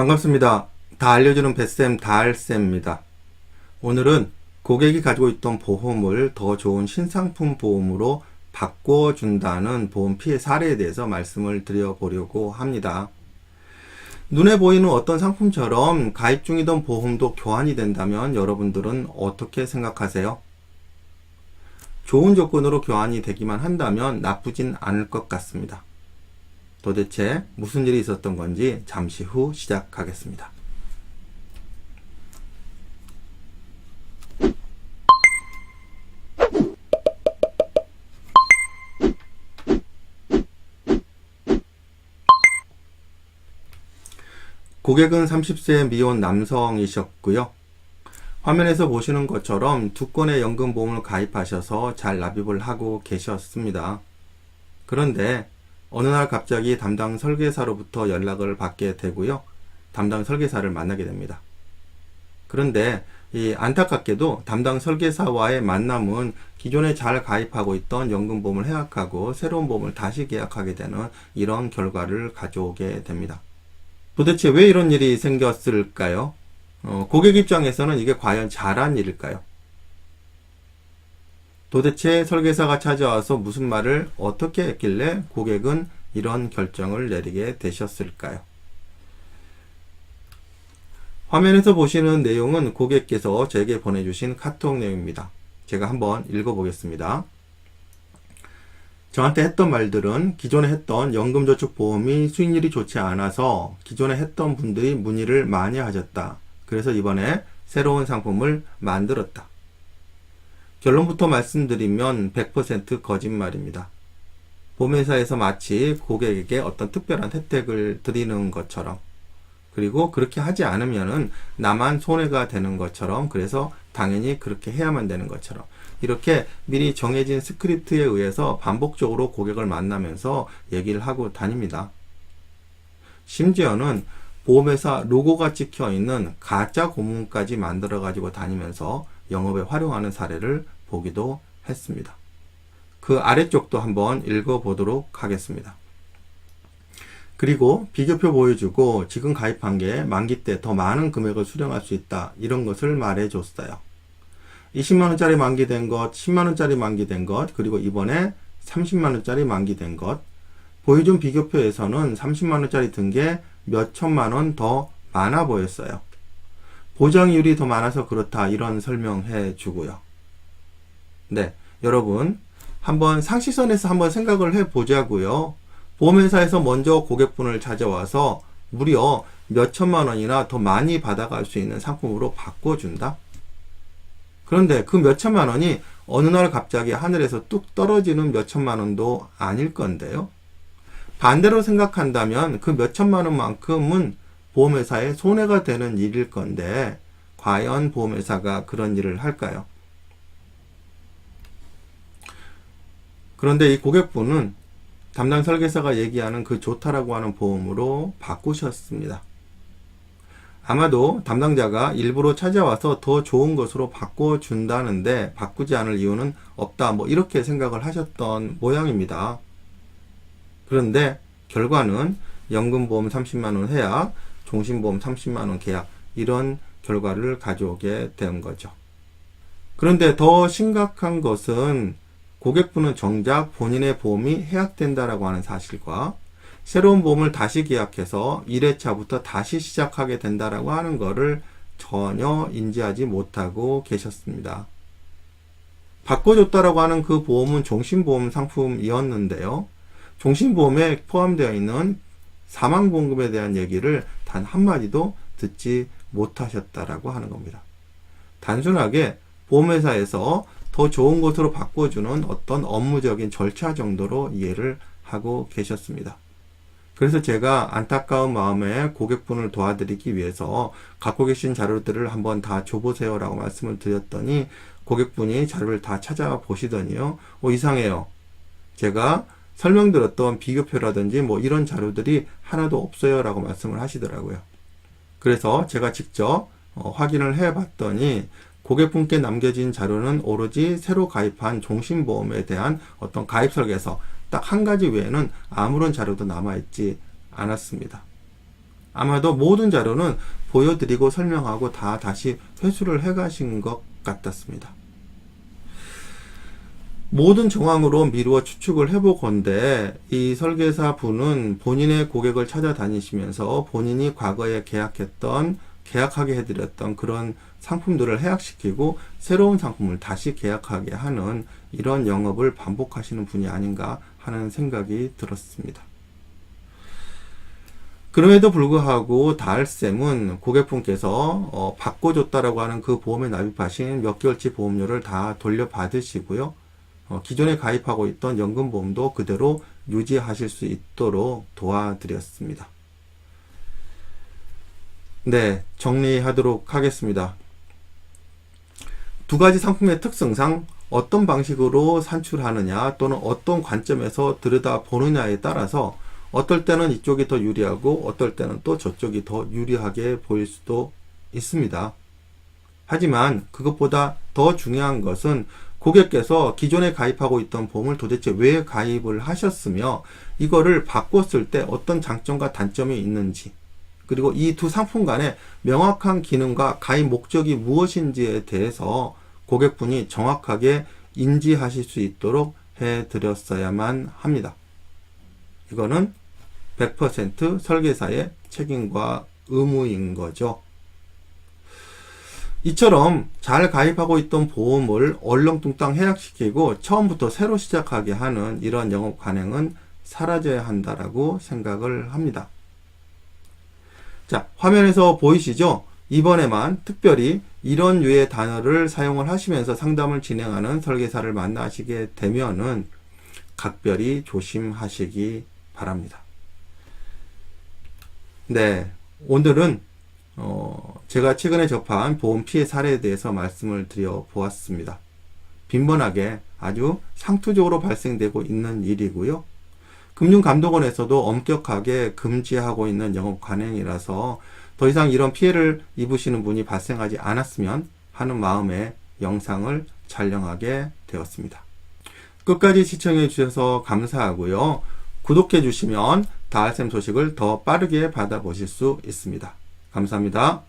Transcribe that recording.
반갑습니다. 다 알려주는 뱃쌤 다알쌤입니다. 오늘은 고객이 가지고 있던 보험을 더 좋은 신상품 보험으로 바꿔준다는 보험 피해 사례에 대해서 말씀을 드려보려고 합니다. 눈에 보이는 어떤 상품처럼 가입 중이던 보험도 교환이 된다면 여러분들은 어떻게 생각하세요? 좋은 조건으로 교환이 되기만 한다면 나쁘진 않을 것 같습니다. 도대체 무슨 일이 있었던 건지 잠시 후 시작하겠습니다. 고객은 30세 미혼 남성이셨고요. 화면에서 보시는 것처럼 두 건의 연금보험을 가입하셔서 잘 납입을 하고 계셨습니다. 그런데 어느 날 갑자기 담당 설계사로부터 연락을 받게 되고요. 담당 설계사를 만나게 됩니다. 그런데 안타깝게도 담당 설계사와의 만남은 기존에 잘 가입하고 있던 연금보험을 해약하고 새로운 보험을 다시 계약하게 되는 이런 결과를 가져오게 됩니다. 도대체 왜 이런 일이 생겼을까요? 고객 입장에서는 이게 과연 잘한 일일까요? 도대체 설계사가 찾아와서 무슨 말을 어떻게 했길래 고객은 이런 결정을 내리게 되셨을까요? 화면에서 보시는 내용은 고객께서 제게 보내주신 카톡 내용입니다. 제가 한번 읽어보겠습니다. 저한테 했던 말들은 기존에 했던 연금저축보험이 수익률이 좋지 않아서 기존에 했던 분들이 문의를 많이 하셨다. 그래서 이번에 새로운 상품을 만들었다. 결론부터 말씀드리면 100% 거짓말입니다. 보험회사에서 마치 고객에게 어떤 특별한 혜택을 드리는 것처럼, 그리고 그렇게 하지 않으면은 나만 손해가 되는 것처럼, 그래서 당연히 그렇게 해야만 되는 것처럼, 이렇게 미리 정해진 스크립트에 의해서 반복적으로 고객을 만나면서 얘기를 하고 다닙니다. 심지어는 보험회사 로고가 찍혀 있는 가짜 고문까지 만들어 가지고 다니면서 영업에 활용하는 사례를 보기도 했습니다. 그 아래쪽도 한번 읽어보도록 하겠습니다. 그리고 비교표 보여주고 지금 가입한 게 만기 때 더 많은 금액을 수령할 수 있다, 이런 것을 말해줬어요. 20만원짜리 만기된 것, 10만원짜리 만기된 것, 그리고 이번에 30만원짜리 만기된 것. 보여준 비교표에서는 30만원짜리 든 게 몇 천만원 더 많아 보였어요. 보장이율이 더 많아서 그렇다, 이런 설명해 주고요. 네, 여러분 한번 상식선에서 한번 생각을 해 보자고요. 보험회사에서 먼저 고객분을 찾아와서 무려 몇 천만 원이나 더 많이 받아갈 수 있는 상품으로 바꿔준다? 그런데 그 몇 천만 원이 어느 날 갑자기 하늘에서 뚝 떨어지는 몇 천만 원도 아닐 건데요. 반대로 생각한다면 그 몇 천만 원만큼은 보험회사에 손해가 되는 일일 건데 과연 보험회사가 그런 일을 할까요? 그런데 이 고객분은 담당 설계사가 얘기하는 그 좋다라고 하는 보험으로 바꾸셨습니다. 아마도 담당자가 일부러 찾아와서 더 좋은 것으로 바꿔준다는데 바꾸지 않을 이유는 없다, 뭐 이렇게 생각을 하셨던 모양입니다. 그런데 결과는 연금보험 30만원 해약, 종신보험 30만원 계약, 이런 결과를 가져오게 된 거죠. 그런데 더 심각한 것은 고객분은 정작 본인의 보험이 해약된다라고 하는 사실과 새로운 보험을 다시 계약해서 1회차부터 다시 시작하게 된다라고 하는 것을 전혀 인지하지 못하고 계셨습니다. 바꿔줬다라고 하는 그 보험은 종신보험 상품이었는데요. 종신보험에 포함되어 있는 사망보험금에 대한 얘기를 단 한마디도 듣지 못하셨다라고 하는 겁니다. 단순하게 보험회사에서 더 좋은 것으로 바꿔주는 어떤 업무적인 절차 정도로 이해를 하고 계셨습니다. 그래서 제가 안타까운 마음에 고객분을 도와드리기 위해서 갖고 계신 자료들을 한번 다 줘보세요 라고 말씀을 드렸더니 고객분이 자료를 다 찾아보시더니요, 이상해요. 제가 설명드렸던 비교표라든지 뭐 이런 자료들이 하나도 없어요 라고 말씀을 하시더라고요. 그래서 제가 직접 확인을 해봤더니 고객분께 남겨진 자료는 오로지 새로 가입한 종신보험에 대한 어떤 가입 설계서 딱 한 가지 외에는 아무런 자료도 남아있지 않았습니다. 아마도 모든 자료는 보여드리고 설명하고 다 다시 회수를 해가신 것 같았습니다. 모든 정황으로 미루어 추측을 해보건대 이 설계사 분은 본인의 고객을 찾아다니시면서 본인이 과거에 계약하게 해드렸던 그런 상품들을 해약시키고 새로운 상품을 다시 계약하게 하는 이런 영업을 반복하시는 분이 아닌가 하는 생각이 들었습니다. 그럼에도 불구하고 다알쌤은 고객분께서 바꿔줬다라고 하는 그 보험에 납입하신 몇 개월치 보험료를 다 돌려받으시고요. 기존에 가입하고 있던 연금보험도 그대로 유지하실 수 있도록 도와드렸습니다. 네, 정리하도록 하겠습니다. 두 가지 상품의 특성상 어떤 방식으로 산출하느냐 또는 어떤 관점에서 들여다보느냐에 따라서 어떨 때는 이쪽이 더 유리하고 어떨 때는 또 저쪽이 더 유리하게 보일 수도 있습니다. 하지만 그것보다 더 중요한 것은 고객께서 기존에 가입하고 있던 보험을 도대체 왜 가입을 하셨으며 이거를 바꿨을 때 어떤 장점과 단점이 있는지, 그리고 이 두 상품 간의 명확한 기능과 가입 목적이 무엇인지에 대해서 고객분이 정확하게 인지하실 수 있도록 해드렸어야만 합니다. 이거는 100% 설계사의 책임과 의무인 거죠. 이처럼 잘 가입하고 있던 보험을 얼렁뚱땅 해약시키고 처음부터 새로 시작하게 하는 이런 영업 관행은 사라져야 한다라고 생각을 합니다. 자, 화면에서 보이시죠? 이번에만 특별히 이런 류의 단어를 사용을 하시면서 상담을 진행하는 설계사를 만나시게 되면은 각별히 조심하시기 바랍니다. 네, 오늘은 제가 최근에 접한 보험 피해 사례에 대해서 말씀을 드려 보았습니다. 빈번하게 아주 상투적으로 발생되고 있는 일이고요. 금융감독원에서도 엄격하게 금지하고 있는 영업 관행이라서 더 이상 이런 피해를 입으시는 분이 발생하지 않았으면 하는 마음에 영상을 촬영하게 되었습니다. 끝까지 시청해 주셔서 감사하고요. 구독해 주시면 다알쌤 소식을 더 빠르게 받아보실 수 있습니다. 감사합니다.